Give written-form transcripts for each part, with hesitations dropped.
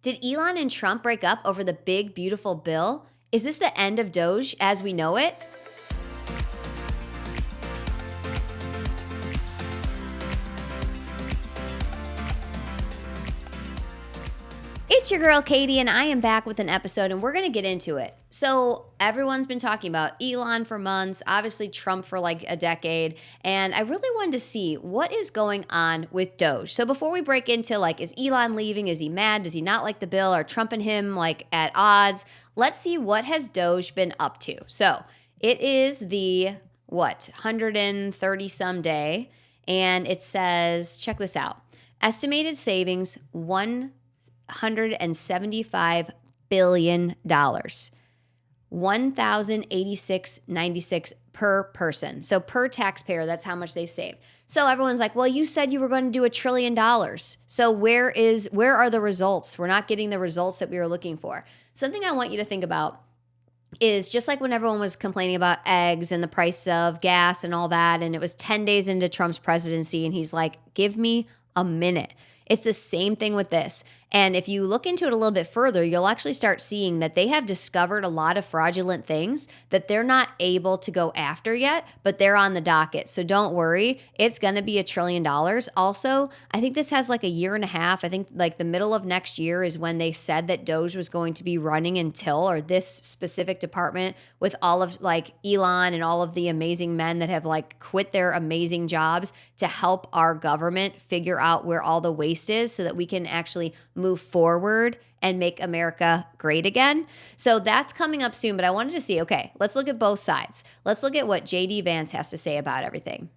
Did Elon and Trump break up over the big, beautiful bill? Is this the end of DOGE as we know it? It's your girl Katie, and I am back with an episode, and we're going to get into it. So everyone's been talking about Elon for months, obviously Trump for like a decade, and I really wanted to see what is going on with DOGE. So before we break into like, is Elon leaving? Is he mad? Does he not like the bill? Are Trump and him like at odds? Let's see what has DOGE been up to. So it is the 130 some day, and it says, check this out. Estimated savings $175 billion. $1,086.96 per person. So per taxpayer, that's how much they've saved. So everyone's like, well, you said you were going to do $1 trillion. So where are the results? We're not getting the results that we were looking for. Something I want you to think about is just like when everyone was complaining about eggs and the price of gas and all that, and it was 10 days into Trump's presidency, and he's like, give me a minute. It's the same thing with this. And if you look into it a little bit further, you'll actually start seeing that they have discovered a lot of fraudulent things that they're not able to go after yet, but they're on the docket. So don't worry. It's going to be $1 trillion. Also, I think this has like a year and a half. I think like the middle of next year is when they said that DOGE was going to be running until, or this specific department with all of like Elon and all of the amazing men that have like quit their amazing jobs to help our government figure out where all the waste is so that we can actually move forward and make America great again. So that's coming up soon, but I wanted to see, okay, let's look at both sides. Let's look at what JD Vance has to say about everything.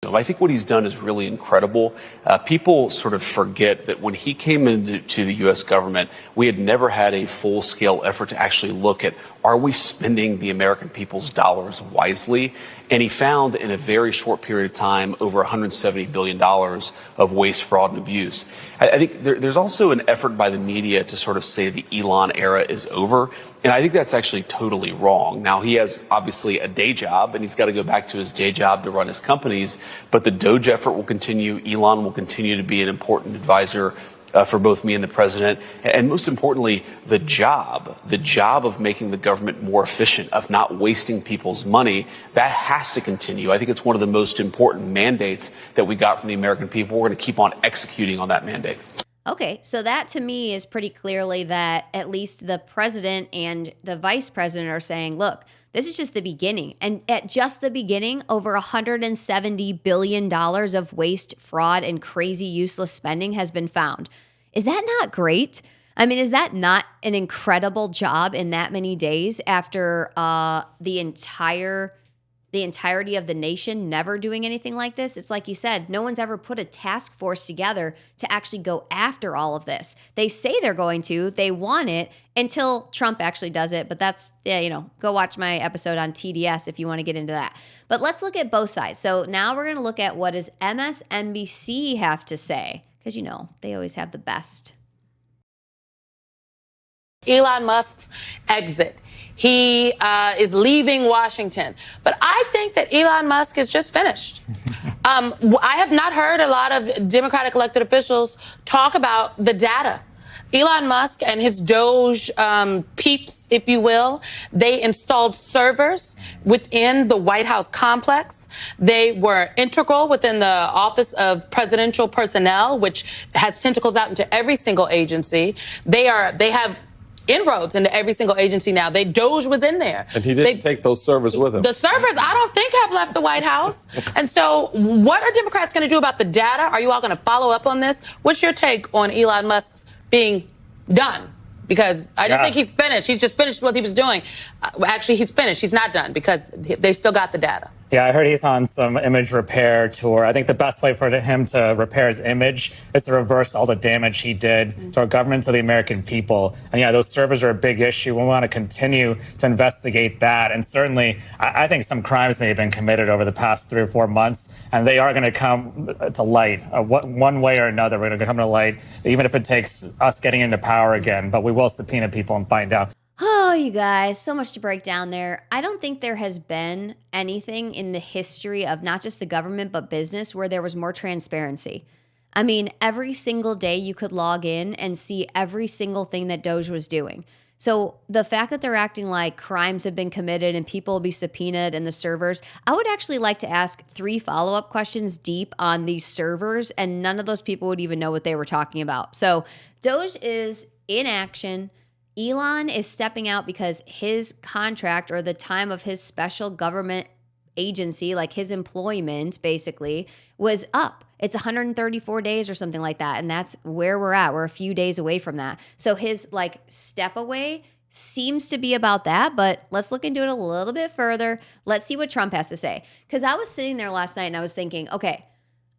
I think what he's done is really incredible. People sort of forget that when he came into the U.S. government, we had never had a full-scale effort to actually look at, are we spending the American people's dollars wisely? And he found in a very short period of time over $170 billion of waste, fraud, and abuse. I think there's also an effort by the media to sort of say the Elon era is over. And I think that's actually totally wrong. Now, he has obviously a day job, and he's got to go back to his day job to run his companies. But the DOGE effort will continue. Elon will continue to be an important advisor for both me and the president. And most importantly, the job of making the government more efficient, of not wasting people's money, that has to continue. I think it's one of the most important mandates that we got from the American people. We're going to keep on executing on that mandate. Okay, so that to me is pretty clearly that at least the president and the vice president are saying, look, this is just the beginning. And at just the beginning, over $170 billion of waste, fraud, and crazy useless spending has been found. Is that not great? I mean, is that not an incredible job in that many days after the entirety of the nation never doing anything like this? It's like you said, no one's ever put a task force together to actually go after all of this. They say they're going to, they want it until Trump actually does it. But that's, go watch my episode on TDS if you want to get into that. But let's look at both sides. So now we're going to look at what does MSNBC have to say, because, they always have the best. Elon Musk's exit. He is leaving Washington. But I think that Elon Musk is just finished. I have not heard a lot of Democratic elected officials talk about the data. Elon Musk and his DOGE peeps, if you will, they installed servers within the White House complex. They were integral within the Office of Presidential Personnel, which has tentacles out into every single agency. They have inroads into every single agency now. DOGE was in there. And he didn't take those servers with him. The servers, I don't think, have left the White House. And so what are Democrats going to do about the data? Are you all going to follow up on this? What's your take on Elon Musk's being done? Because I just think he's finished. He's just finished what he was doing. Actually, he's finished. He's not done because they've still got the data. Yeah, I heard he's on some image repair tour. I think the best way for him to repair his image is to reverse all the damage he did to our government, to the American people. And yeah, those servers are a big issue. We want to continue to investigate that. And certainly, I think some crimes may have been committed over the past 3 or 4 months, and they are going to come to light. One way or another, we're going to come to light, even if it takes us getting into power again. But we will subpoena people and find out. Oh, you guys, so much to break down there. I don't think there has been anything in the history of not just the government, but business where there was more transparency. I mean, every single day you could log in and see every single thing that DOGE was doing. So the fact that they're acting like crimes have been committed and people will be subpoenaed in the servers, I would actually like to ask 3 follow-up questions deep on these servers, and none of those people would even know what they were talking about. So DOGE is in action. Elon is stepping out because his contract, or the time of his special government agency, like his employment basically, was up. It's 134 days or something like that. And that's where we're at. We're a few days away from that. So his like step away seems to be about that, but let's look into it a little bit further. Let's see what Trump has to say. Because I was sitting there last night and I was thinking, okay,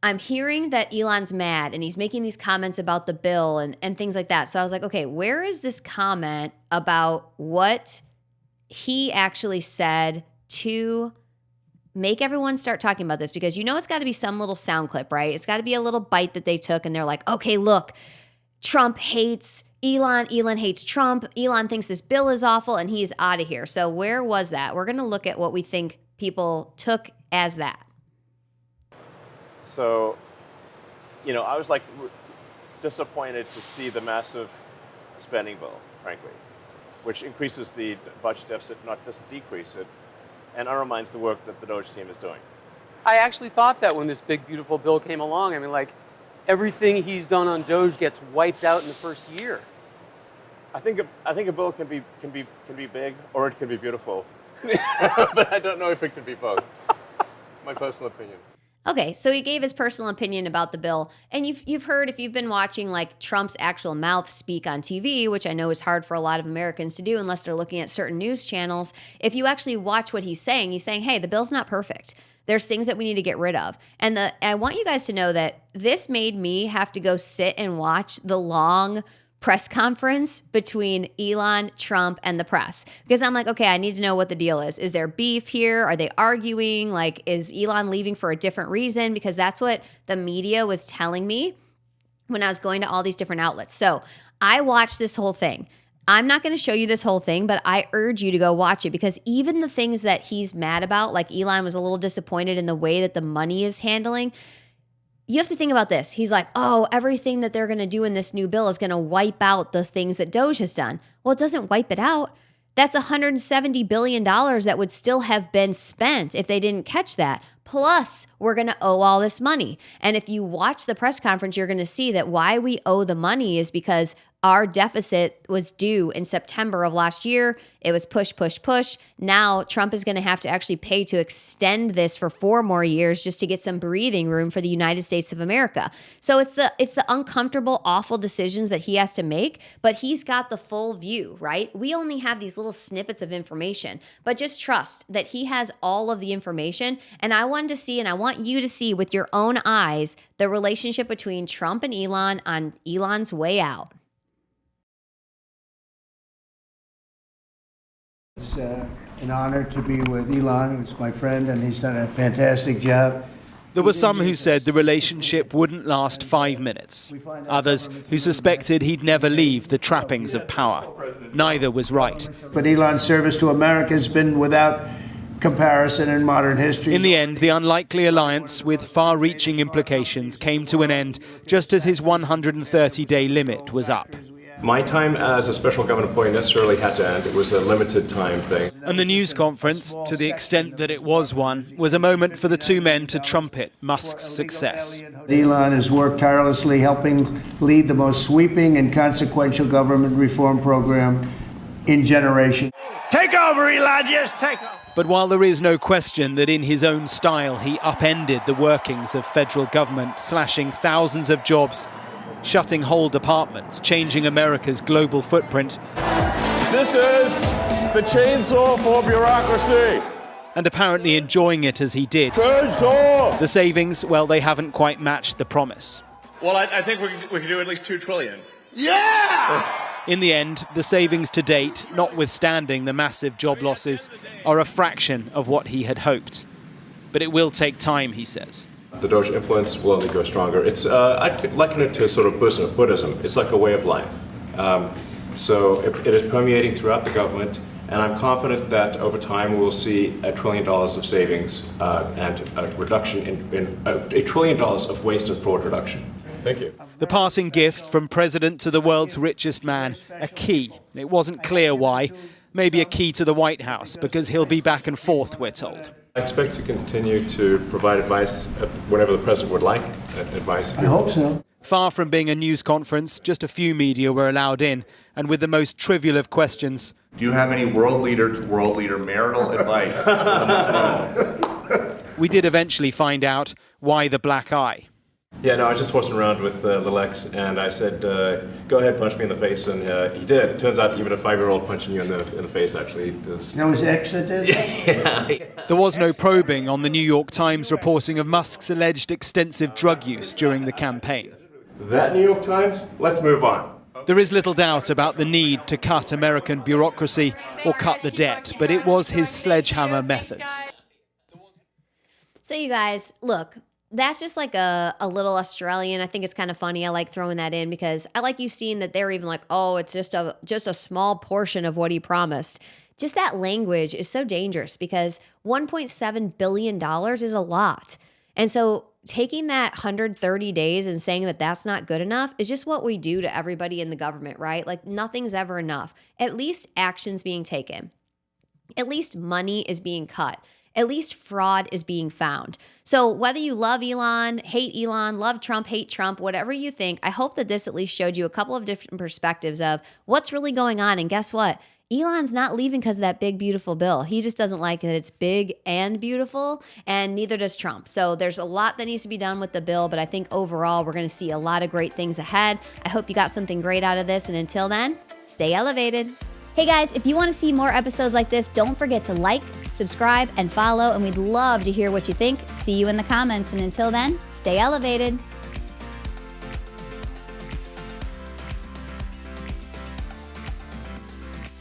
I'm hearing that Elon's mad and he's making these comments about the bill and things like that. So I was like, okay, where is this comment about what he actually said to make everyone start talking about this? Because it's got to be some little sound clip, right? It's got to be a little bite that they took and they're like, okay, look, Trump hates Elon, Elon hates Trump, Elon thinks this bill is awful, and he's out of here. So where was that? We're going to look at what we think people took as that. So, I was like disappointed to see the massive spending bill, frankly, which increases the budget deficit, not just decrease it, and undermines the work that the DOGE team is doing. I actually thought that when this big, beautiful bill came along. I mean, like, everything he's done on DOGE gets wiped out in the first year. I think a bill can be big or it can be beautiful, but I don't know if it can be both. My personal opinion. Okay, so he gave his personal opinion about the bill, and you've heard, if you've been watching like Trump's actual mouth speak on TV, which I know is hard for a lot of Americans to do unless they're looking at certain news channels. If you actually watch what he's saying, hey, the bill's not perfect. There's things that we need to get rid of. And I want you guys to know that this made me have to go sit and watch the long press conference between Elon, Trump, and the press. Because I'm like, okay, I need to know what the deal is. Is there beef here? Are they arguing? Like, is Elon leaving for a different reason? Because that's what the media was telling me when I was going to all these different outlets. So I watched this whole thing. I'm not going to show you this whole thing, but I urge you to go watch it, because even the things that he's mad about, like Elon was a little disappointed in the way that the money is handling. You have to think about this. He's like, oh, everything that they're going to do in this new bill is going to wipe out the things that DOGE has done. Well, it doesn't wipe it out. That's $170 billion that would still have been spent if they didn't catch that. Plus, we're going to owe all this money. And if you watch the press conference, you're going to see that why we owe the money is because our deficit was due in September of last year. It was push, push, push. Now Trump is going to have to actually pay to extend this for 4 more years just to get some breathing room for the United States of America. So it's the uncomfortable, awful decisions that he has to make, but he's got the full view, right? We only have these little snippets of information, but just trust that he has all of the information. And I wanted to see, and I want you to see with your own eyes, the relationship between Trump and Elon on Elon's way out. It's an honor to be with Elon, who's my friend, and he's done a fantastic job. There were some who said the relationship wouldn't last 5 minutes. Others who suspected he'd never leave the trappings of power. Neither was right. But Elon's service to America has been without comparison in modern history. In the end, the unlikely alliance with far-reaching implications came to an end just as his 130-day limit was up. My time as a special government employee necessarily had to end. It was a limited time thing. And the news conference, to the extent that it was one, was a moment for the two men to trumpet Musk's success. Elon has worked tirelessly helping lead the most sweeping and consequential government reform program in generations. Take over, Elon, just take over. But while there is no question that in his own style he upended the workings of federal government, slashing thousands of jobs, shutting whole departments, changing America's global footprint. This is the chainsaw for bureaucracy. And apparently enjoying it as he did. Chainsaw! The savings, well, they haven't quite matched the promise. Well, I think we can do at least $2 trillion. Yeah! In the end, the savings to date, notwithstanding the massive job losses, are a fraction of what he had hoped. But it will take time, he says. The DOGE influence will only grow stronger. I'd liken it to sort of Buddhism. It's like a way of life. So it is permeating throughout the government, and I'm confident that over time we will see $1 trillion of savings and a reduction in $1 trillion of waste and fraud reduction. Thank you. The parting gift from president to the world's richest man, a key. It wasn't clear why. Maybe a key to the White House, because he'll be back and forth, we're told. I expect to continue to provide advice whenever the president would like advice. I hope so. Far from being a news conference, just a few media were allowed in, and with the most trivial of questions. Do you have any world leader to world leader marital advice? We did eventually find out why the black eye. Yeah, no, I was just horsing around with little X, and I said, go ahead, punch me in the face, and he did. It turns out even a 5-year-old punching you in the face actually does. That was X that did? Yeah. There was no probing on the New York Times reporting of Musk's alleged extensive drug use during the campaign. That New York Times? Let's move on. There is little doubt about the need to cut American bureaucracy or cut the debt, but it was his sledgehammer methods. So you guys, look, that's just like a little Australian. I think it's kind of funny. I like throwing that in because I like you've seen that they're even like, oh, it's just a small portion of what he promised. Just that language is so dangerous because $1.7 billion is a lot. And so taking that 130 days and saying that that's not good enough is just what we do to everybody in the government, right? Like nothing's ever enough. At least action's being taken. At least money is being cut. At least fraud is being found. So whether you love Elon, hate Elon, love Trump, hate Trump, whatever you think, I hope that this at least showed you a couple of different perspectives of what's really going on. And guess what? Elon's not leaving because of that big, beautiful bill. He just doesn't like that it's big and beautiful, and neither does Trump. So there's a lot that needs to be done with the bill, but I think overall we're going to see a lot of great things ahead. I hope you got something great out of this, and until then, stay elevated. Hey guys, if you want to see more episodes like this, don't forget to like, subscribe, and follow, and we'd love to hear what you think. See you in the comments, and until then, stay elevated.